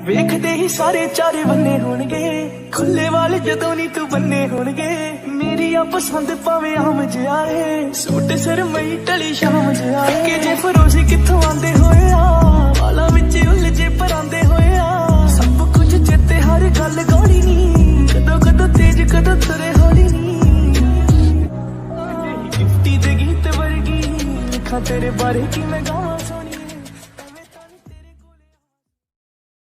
ਵੇਖਦੇ ਹੀ ਸਾਰੇ ਚਾਰੇ ਬੰਨੇ ਹੋਣਗੇ, ਖੁੱਲੇ ਵਾਲ ਜਦੋਂ ਨੀ ਤੂੰ ਬੰਨੇ ਹੋਣਗੇ। ਮੇਰੀ ਆ ਪਸੰਦ ਭਾਵੇਂ ਆਮ ਜਿਹਾ ਏ, ਸੂਟ ਸਰਮਈ ਟਲੀ ਸ਼ਾਮ ਜਿਹਾ ਏ। ਕਿ ਜੇ ਫਰੋਜ਼ੀ ਕਿੱਥੋਂ ਆਂਦੇ ਹੋਏ ਆ, ਵਾਲਾਂ ਵਿੱਚ ਉਲਝੇ ਪਰਾਂਦੇ ਹੋਏ ਆ। ਸਭ ਕੁਝ ਚੇਤੇ ਹਰ ਗੱਲ ਗੋਲੀ ਨੀ, ਕਦੋਂ ਕਦੋਂ ਤੇਜ ਕਦੋਂ ਤੁਰੇ ਹੌਲੀ ਨੀ। ਗਿਫਟੀ ਦੇ ਗੀਤ ਵਰਗੀ ਲਿਖਾਂ ਤੇਰੇ ਬਾਰੇ ਕਿ ਮੈਂ